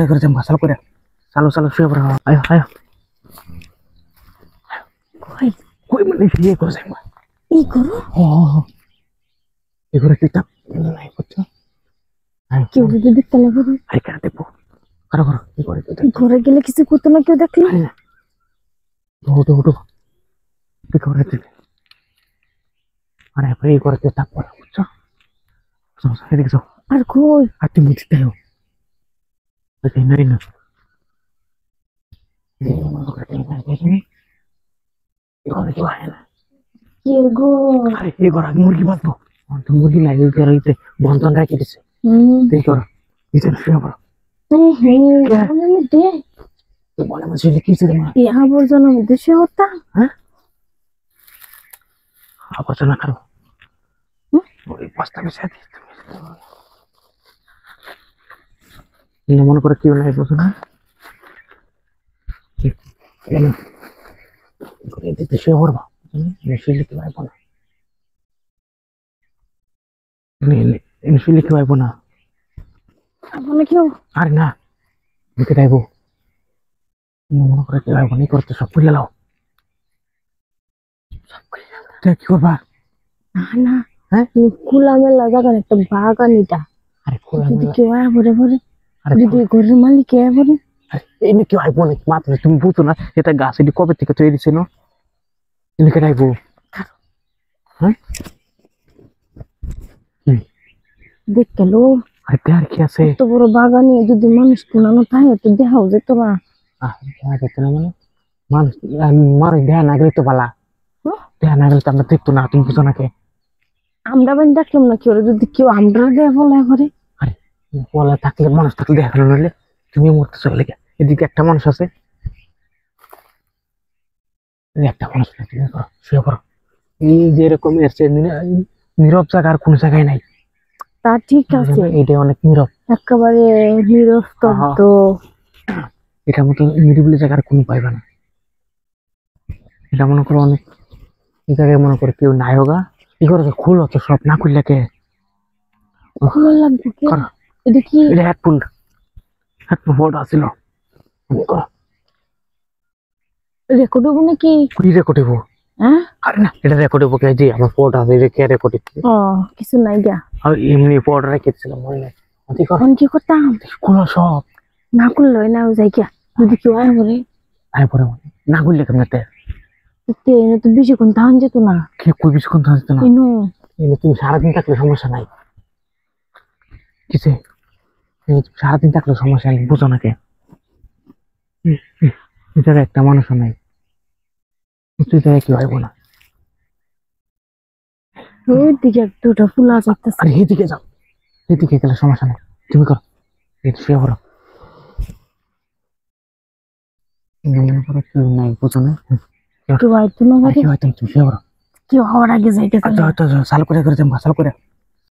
করে যাম চালু করে চালু চালু শুয়ে পড়া আয় আয় কই কই মানে বিয়ে করে যাই ই করো এগুলো কি তাপ নাই বুঝছো কেউ যদি দেখতে লাগবে আরে কেন দেখবো কারো করো কি করে ঘরে গেলে কিছু করতো না কেউ দেখলে ওটো ওটো কি করে দিবে আরে ভাই এই করে তাপ পড়া বুঝছো এদিকে যাও আর কই আর তুমি বুঝতে যাও ওই নাই না কে গো আরে এই ঘর আগে মুরগি বাঁধবো তো মুরগি নাই ওই ঘর হইতে বন্ধন রাখি দিছে এই ঘর নিচে শুয়ে পড়ো বলে মাঝে লিখিয়েছে মা এই আবর্জনার মধ্যে সে হতা হ্যাঁ আবর্জনা খারো ওই বস্তা মিশিয়ে দিই মনে করে কেউ নাই বুঝো না দিতে শুয়ে পড়বো শুয়ে লিখতে পারবো না শুয়ে লিখতে পারবো না কেউ আরে না লিখে দেবো মনে করে কেউ পারবো না করতে সব খুলে লাও কি করবা না হ্যাঁ খোলামেলা জায়গার একটা বাগান এটা আরে খোলা যদি কেউ আয় ভরে ভরে আরে যদি ঘরের মালিক আয় ভরে এমনি কেউ আইবো নাকি মাত্র তুমি বুঝো না এটা গাছ এটি কবে থেকে তৈরি ছিল এমনি আইবো হ্যাঁ দেখ গেল আরে দেয়ার কি আছে এত বড় বাগানে যদি মানুষ কোনানো থাকে তো দেখাও যেত না দেয়া যেত না মানে মানুষ মানুষ দেয়া না গেলে তো বালা দেয়া না গেলে তো আমরা দেখতো না তুমি বুঝো না কে আমরা বান দেখলাম না কি ওরা যদি কেউ আমরা দেয় বলে করে আরে বলা থাকলে মানুষ থাকলে দেখানো নইলে তুমি মরতে চলে গে এদিকে একটা মানুষ আছে একটা মানুষ না তুমি করো শুয়ে পড়ো এই যেরকম এসছে নীরব জায়গা আর কোনো জায়গায় নাই তা ঠিক আছে এটা অনেক নীরব একেবারে নিরস্তব্ধ এটার মতো নিরিবিলি জায়গার কোনো পাইবা না এটা মনে করো অনেক এই জায়গায় মনে করো কেউ নাই হোগা কি করে খুলো তো সব না খুললে কে খোলা লাগবে কি এটা কি এটা হেডফোন ফোন আসছিল রেকর্ড হবো নাকি কি রেকর্ড হবো হ্যাঁ আরে না এটা রেকর্ড হবো কে জি আমার ফোন আছে এটা কে রেকর্ড ও কিছু নাই গা আর এমনি ফোন রেখেছিলাম মনে নাই এখন কি করতাম খুলো সব না করলে না যাই গা যদি কেউ আয় বলে আয় পরে না খুললে কেমন এনে তো বেশিক্ষণ ধান যেত না কে কই বেশিক্ষণ থাকতো না এনো তুমি সারাদিন থাকলে সমস্যা নাই কিসে সারাদিন থাকলে সমস্যা নেই বুঝো না কে এটার একটা মানুষও নাই তুই জায়গায় কি হইব না ওই দিকে দুটা ফুল আছে আরে এদিকে যাও এদিকে গেলে সমস্যা নেই তুমি করো এই শুয়ে পড়ো মনে করো কেউ নাই বুঝো না কেউ আইতো না কি হয়তো তুমি শুয়ে পড়ো কেউ হওয়ার আগে যাইতে চালু করে যাবো চালু করে